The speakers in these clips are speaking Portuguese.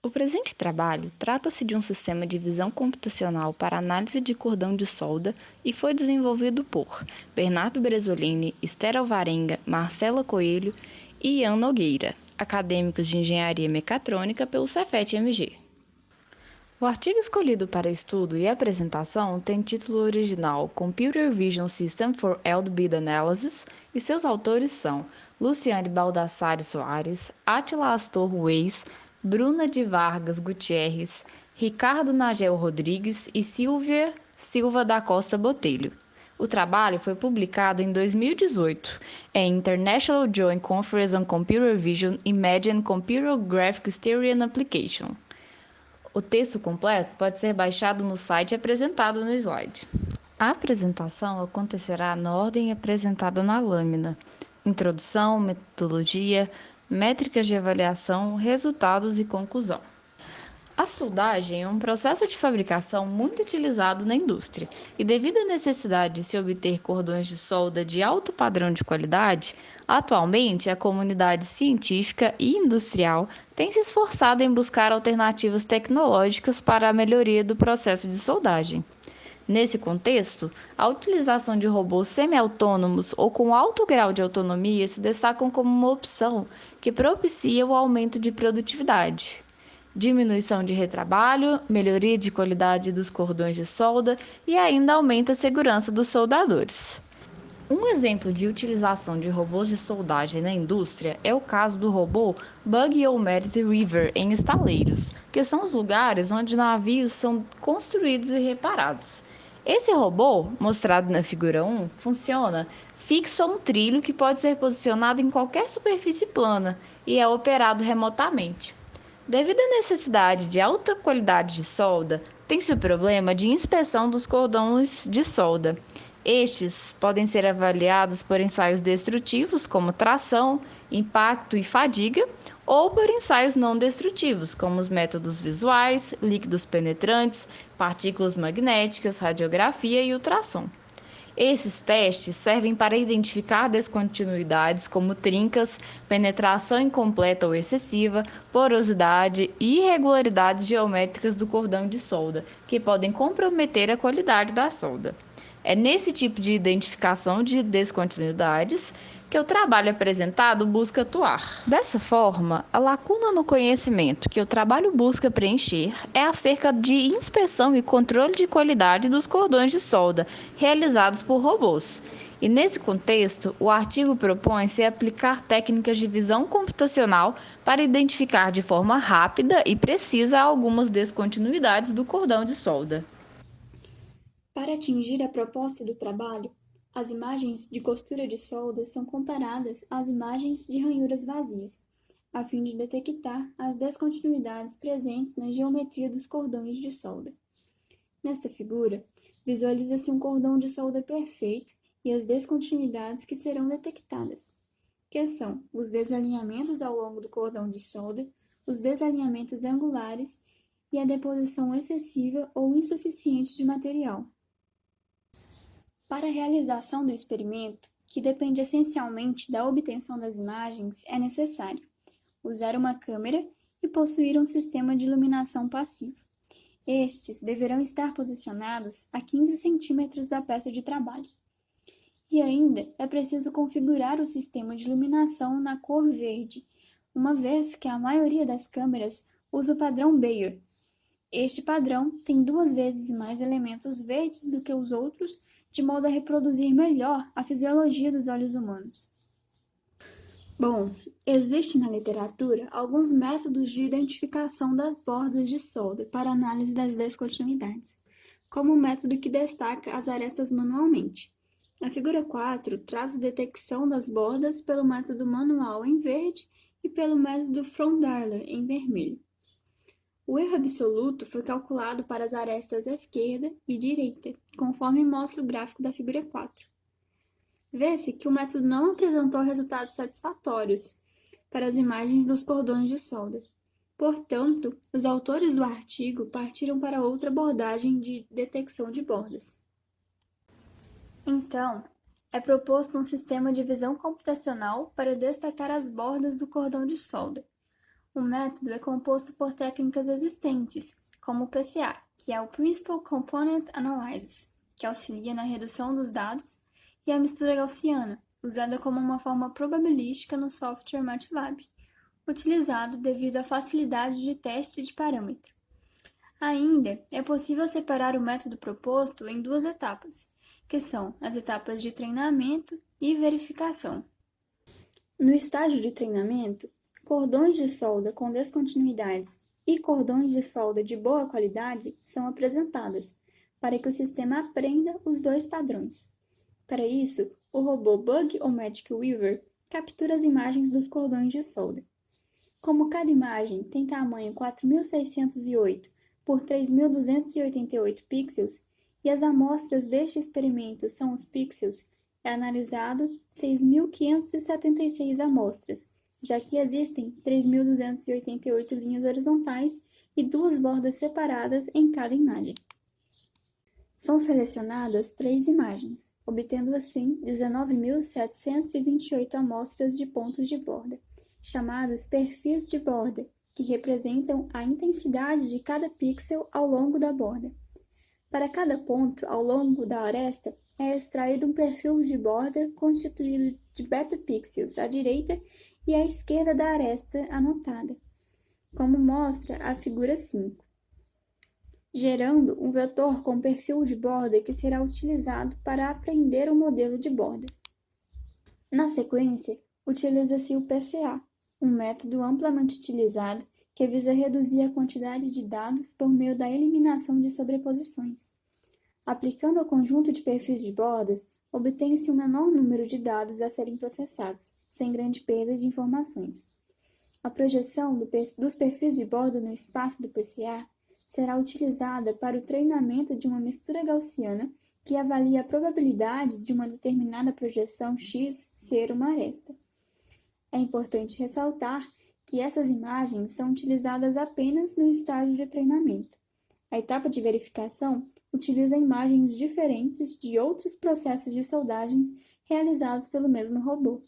O presente trabalho trata-se de um sistema de visão computacional para análise de cordão de solda e foi desenvolvido por Bernardo Bresolini, Esther Alvarenga, Marcela Coelho e Ian Nogueira, acadêmicos de Engenharia Mecatrônica pelo Cefet-MG. O artigo escolhido para estudo e apresentação tem título original Computer Vision System for Albedo Analysis e seus autores são Luciane Baldassarre Soares, Átila Astor Weiss, Bruna de Vargas Gutierrez, Ricardo Nagel Rodrigues e Silvia Silva da Costa Botelho. O trabalho foi publicado em 2018 em International Joint Conference on Computer Vision, Image and Computer Graphics Theory and Application. O texto completo pode ser baixado no site apresentado no slide. A apresentação acontecerá na ordem apresentada na lâmina: introdução, metodologia, métricas de avaliação, resultados e conclusão. A soldagem é um processo de fabricação muito utilizado na indústria, e devido à necessidade de se obter cordões de solda de alto padrão de qualidade, atualmente a comunidade científica e industrial tem se esforçado em buscar alternativas tecnológicas para a melhoria do processo de soldagem. Nesse contexto, a utilização de robôs semi-autônomos ou com alto grau de autonomia se destacam como uma opção que propicia o aumento de produtividade, diminuição de retrabalho, melhoria de qualidade dos cordões de solda e ainda aumenta a segurança dos soldadores. Um exemplo de utilização de robôs de soldagem na indústria é o caso do robô Bug ou Merit River em estaleiros, que são os lugares onde navios são construídos e reparados. Esse robô, mostrado na figura 1, funciona fixo a um trilho que pode ser posicionado em qualquer superfície plana e é operado remotamente. Devido à necessidade de alta qualidade de solda, tem-se o problema de inspeção dos cordões de solda. Estes podem ser avaliados por ensaios destrutivos, como tração, impacto e fadiga, ou por ensaios não destrutivos, como os métodos visuais, líquidos penetrantes, partículas magnéticas, radiografia e ultrassom. Esses testes servem para identificar descontinuidades como trincas, penetração incompleta ou excessiva, porosidade e irregularidades geométricas do cordão de solda, que podem comprometer a qualidade da solda. É nesse tipo de identificação de descontinuidades que o trabalho apresentado busca atuar. Dessa forma, a lacuna no conhecimento que o trabalho busca preencher é acerca de inspeção e controle de qualidade dos cordões de solda realizados por robôs. E nesse contexto, o artigo propõe-se aplicar técnicas de visão computacional para identificar de forma rápida e precisa algumas descontinuidades do cordão de solda. Para atingir a proposta do trabalho, as imagens de costura de solda são comparadas às imagens de ranhuras vazias, a fim de detectar as descontinuidades presentes na geometria dos cordões de solda. Nesta figura, visualiza-se um cordão de solda perfeito e as descontinuidades que serão detectadas, que são os desalinhamentos ao longo do cordão de solda, os desalinhamentos angulares e a deposição excessiva ou insuficiente de material. Para a realização do experimento, que depende essencialmente da obtenção das imagens, é necessário usar uma câmera e possuir um sistema de iluminação passivo. Estes deverão estar posicionados a 15 centímetros da peça de trabalho. E ainda é preciso configurar o sistema de iluminação na cor verde, uma vez que a maioria das câmeras usa o padrão Bayer. Este padrão tem 2 vezes mais elementos verdes do que os outros, de modo a reproduzir melhor a fisiologia dos olhos humanos. Bom, existe na literatura alguns métodos de identificação das bordas de solda para análise das descontinuidades, como o método que destaca as arestas manualmente. A figura 4 traz a detecção das bordas pelo método manual em verde e pelo método Front-Darler em vermelho. O erro absoluto foi calculado para as arestas esquerda e direita, conforme mostra o gráfico da figura 4. Vê-se que o método não apresentou resultados satisfatórios para as imagens dos cordões de solda. Portanto, os autores do artigo partiram para outra abordagem de detecção de bordas. Então, é proposto um sistema de visão computacional para destacar as bordas do cordão de solda. O método é composto por técnicas existentes, como o PCA, que é o Principal Component Analysis, que auxilia na redução dos dados, e a mistura gaussiana, usada como uma forma probabilística no software MATLAB, utilizado devido à facilidade de teste de parâmetro. Ainda é possível separar o método proposto em duas etapas, que são as etapas de treinamento e verificação. No estágio de treinamento, cordões de solda com descontinuidades e cordões de solda de boa qualidade são apresentadas, para que o sistema aprenda os dois padrões. Para isso, o robô Bug ou Magic Weaver captura as imagens dos cordões de solda. Como cada imagem tem tamanho 4.608 por 3.288 pixels e as amostras deste experimento são os pixels, é analisado 6.576 amostras, já que existem 3.288 linhas horizontais e duas bordas separadas em cada imagem. São selecionadas 3 imagens, obtendo assim 19.728 amostras de pontos de borda, chamados perfis de borda, que representam a intensidade de cada pixel ao longo da borda. Para cada ponto ao longo da aresta, é extraído um perfil de borda constituído de beta-pixels à direita e à esquerda da aresta anotada, como mostra a figura 5, gerando um vetor com perfil de borda que será utilizado para aprender o modelo de borda. Na sequência, utiliza-se o PCA, um método amplamente utilizado que visa reduzir a quantidade de dados por meio da eliminação de sobreposições. Aplicando ao conjunto de perfis de bordas, obtém-se um menor número de dados a serem processados, sem grande perda de informações. A projeção dos perfis de borda no espaço do PCA será utilizada para o treinamento de uma mistura gaussiana que avalia a probabilidade de uma determinada projeção X ser uma aresta. É importante ressaltar que essas imagens são utilizadas apenas no estágio de treinamento. A etapa de verificação utiliza imagens diferentes de outros processos de soldagens realizados pelo mesmo robô.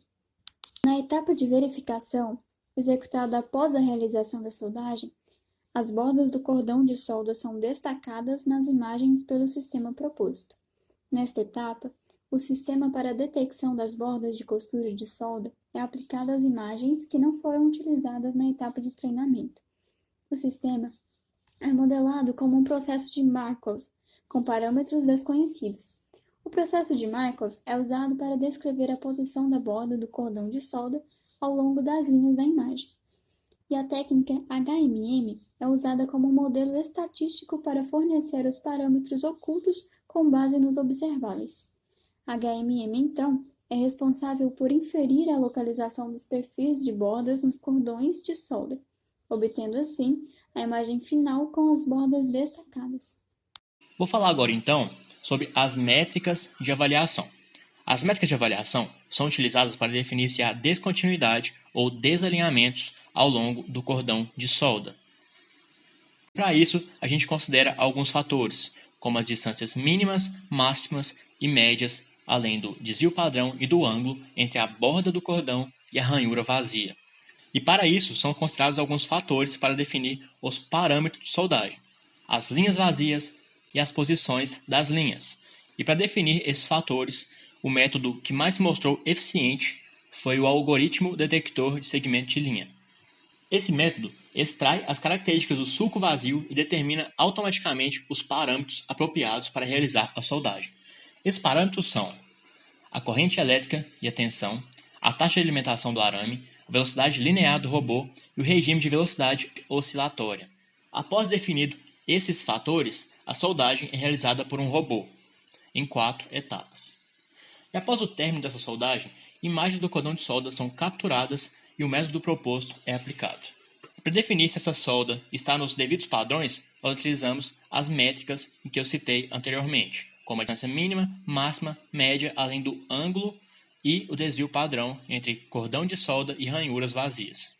Na etapa de verificação, executada após a realização da soldagem, as bordas do cordão de solda são destacadas nas imagens pelo sistema proposto. Nesta etapa, o sistema para a detecção das bordas de costura de solda é aplicado às imagens que não foram utilizadas na etapa de treinamento. O sistema é modelado como um processo de Markov, com parâmetros desconhecidos. O processo de Markov é usado para descrever a posição da borda do cordão de solda ao longo das linhas da imagem. E a técnica HMM é usada como um modelo estatístico para fornecer os parâmetros ocultos com base nos observáveis. HMM, então, é responsável por inferir a localização dos perfis de bordas nos cordões de solda, obtendo assim a imagem final com as bordas destacadas. Vou falar agora então sobre as métricas de avaliação. As métricas de avaliação são utilizadas para definir se há descontinuidade ou desalinhamentos ao longo do cordão de solda. Para isso, a gente considera alguns fatores, como as distâncias mínimas, máximas e médias, além do desvio padrão e do ângulo entre a borda do cordão e a ranhura vazia. E para isso, são considerados alguns fatores para definir os parâmetros de soldagem, as linhas vazias e as posições das linhas. E para definir esses fatores, o método que mais se mostrou eficiente foi o algoritmo detector de segmento de linha. Esse método extrai as características do sulco vazio e determina automaticamente os parâmetros apropriados para realizar a soldagem. Esses parâmetros são a corrente elétrica e a tensão, a taxa de alimentação do arame, a velocidade linear do robô e o regime de velocidade oscilatória. Após definido esses fatores, a soldagem é realizada por um robô, em 4 etapas. E após o término dessa soldagem, imagens do cordão de solda são capturadas e o método proposto é aplicado. Para definir se essa solda está nos devidos padrões, nós utilizamos as métricas em que eu citei anteriormente, como a distância mínima, máxima, média, além do ângulo e o desvio padrão entre cordão de solda e ranhuras vazias.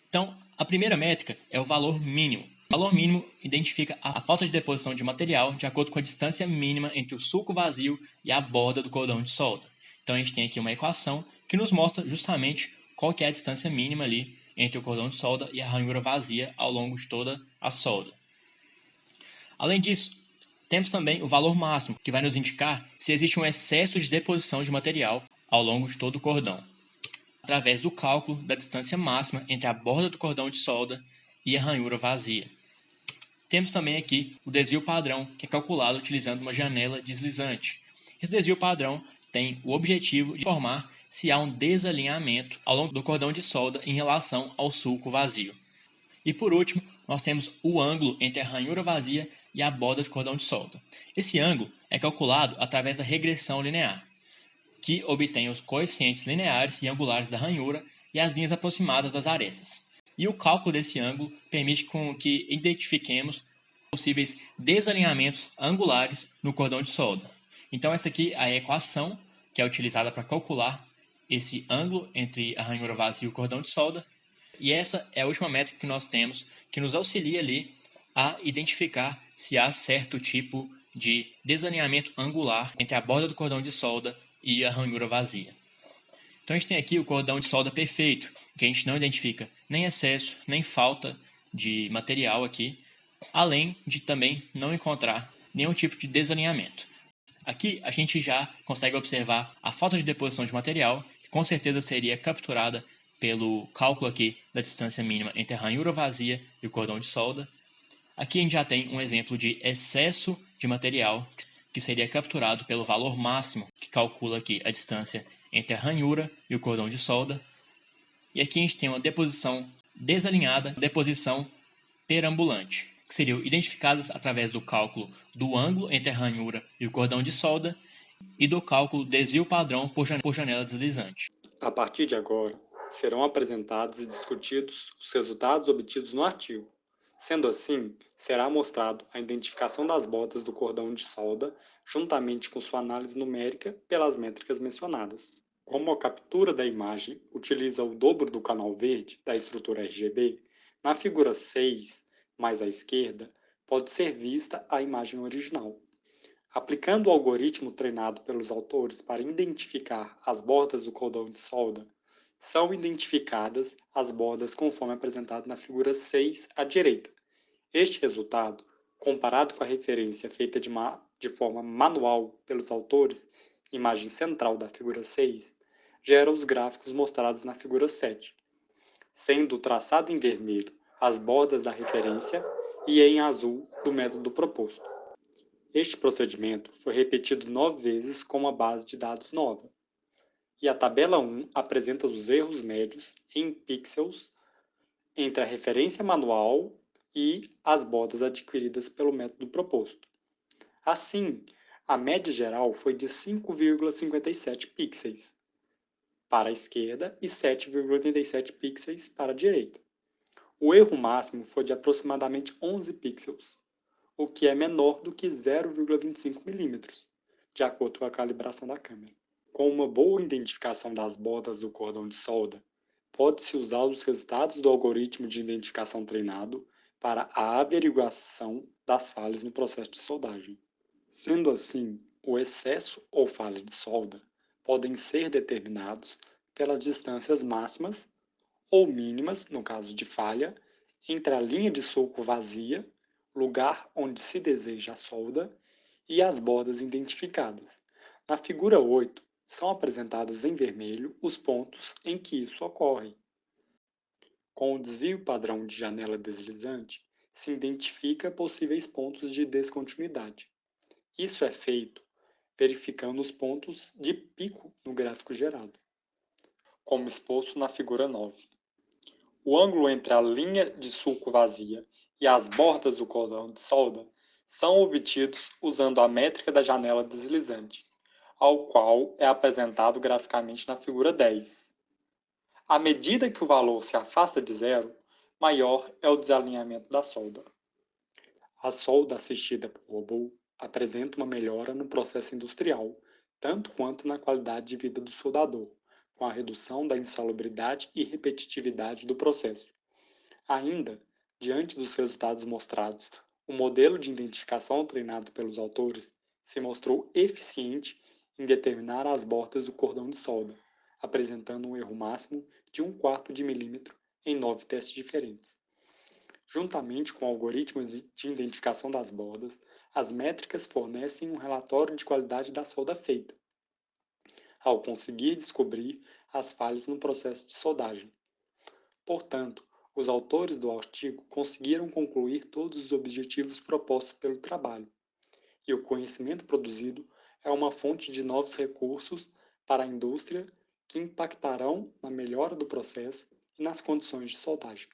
Então, a primeira métrica é o valor mínimo. O valor mínimo identifica a falta de deposição de material de acordo com a distância mínima entre o sulco vazio e a borda do cordão de solda. Então, a gente tem aqui uma equação que nos mostra justamente qual que é a distância mínima ali entre o cordão de solda e a ranhura vazia ao longo de toda a solda. Além disso, temos também o valor máximo, que vai nos indicar se existe um excesso de deposição de material ao longo de todo o cordão, através do cálculo da distância máxima entre a borda do cordão de solda e a ranhura vazia. Temos também aqui o desvio padrão, que é calculado utilizando uma janela deslizante. Esse desvio padrão tem o objetivo de informar se há um desalinhamento ao longo do cordão de solda em relação ao sulco vazio. E por último, nós temos o ângulo entre a ranhura vazia e a borda de cordão de solda. Esse ângulo é calculado através da regressão linear, que obtém os coeficientes lineares e angulares da ranhura e as linhas aproximadas das arestas. E o cálculo desse ângulo permite com que identifiquemos possíveis desalinhamentos angulares no cordão de solda. Então essa aqui é a equação que é utilizada para calcular esse ângulo entre a ranhura vazia e o cordão de solda. E essa é a última métrica que nós temos que nos auxilia ali a identificar se há certo tipo de desalinhamento angular entre a borda do cordão de solda e a ranhura vazia. Então a gente tem aqui o cordão de solda perfeito, que a gente não identifica nem excesso, nem falta de material aqui, além de também não encontrar nenhum tipo de desalinhamento. Aqui a gente já consegue observar a falta de deposição de material, que com certeza seria capturada pelo cálculo aqui da distância mínima entre a ranhura vazia e o cordão de solda. Aqui a gente já tem um exemplo de excesso de material, que seria capturado pelo valor máximo, que calcula aqui a distância entre a ranhura e o cordão de solda. E aqui a gente tem uma deposição desalinhada, deposição perambulante, que seriam identificadas através do cálculo do ângulo entre a ranhura e o cordão de solda e do cálculo desvio padrão por janela deslizante. A partir de agora, serão apresentados e discutidos os resultados obtidos no artigo. Sendo assim, será mostrado a identificação das bordas do cordão de solda, juntamente com sua análise numérica pelas métricas mencionadas. Como a captura da imagem utiliza o dobro do canal verde da estrutura RGB, na figura 6, mais à esquerda, pode ser vista a imagem original. Aplicando o algoritmo treinado pelos autores para identificar as bordas do cordão de solda, são identificadas as bordas conforme apresentado na figura 6 à direita. Este resultado, comparado com a referência feita de forma manual pelos autores, imagem central da figura 6, gera os gráficos mostrados na figura 7, sendo traçado em vermelho as bordas da referência e em azul do método proposto. Este procedimento foi repetido 9 vezes com uma base de dados nova, e a tabela 1 apresenta os erros médios em pixels entre a referência manual e as bordas adquiridas pelo método proposto. Assim, a média geral foi de 5,57 pixels para a esquerda e 7,87 pixels para a direita. O erro máximo foi de aproximadamente 11 pixels, o que é menor do que 0,25 milímetros, de acordo com a calibração da câmera. Com uma boa identificação das bordas do cordão de solda, pode-se usar os resultados do algoritmo de identificação treinado para a averiguação das falhas no processo de soldagem. Sendo assim, o excesso ou falha de solda podem ser determinados pelas distâncias máximas ou mínimas, no caso de falha, entre a linha de sulco vazia, lugar onde se deseja a solda, e as bordas identificadas. Na figura 8, são apresentadas em vermelho os pontos em que isso ocorre. Com o desvio padrão de janela deslizante, se identifica possíveis pontos de descontinuidade. Isso é feito verificando os pontos de pico no gráfico gerado, como exposto na figura 9. O ângulo entre a linha de sulco vazia e as bordas do cordão de solda são obtidos usando a métrica da janela deslizante, ao qual é apresentado graficamente na figura 10. À medida que o valor se afasta de zero, maior é o desalinhamento da solda. A solda assistida por robô apresenta uma melhora no processo industrial, tanto quanto na qualidade de vida do soldador, com a redução da insalubridade e repetitividade do processo. Ainda, diante dos resultados mostrados, o modelo de identificação treinado pelos autores se mostrou eficiente em determinar as bordas do cordão de solda, apresentando um erro máximo de 1/4 de milímetro em 9 testes diferentes. Juntamente com o algoritmo de identificação das bordas, as métricas fornecem um relatório de qualidade da solda feita, ao conseguir descobrir as falhas no processo de soldagem. Portanto, os autores do artigo conseguiram concluir todos os objetivos propostos pelo trabalho, e o conhecimento produzido é uma fonte de novos recursos para a indústria que impactarão na melhora do processo e nas condições de soldagem.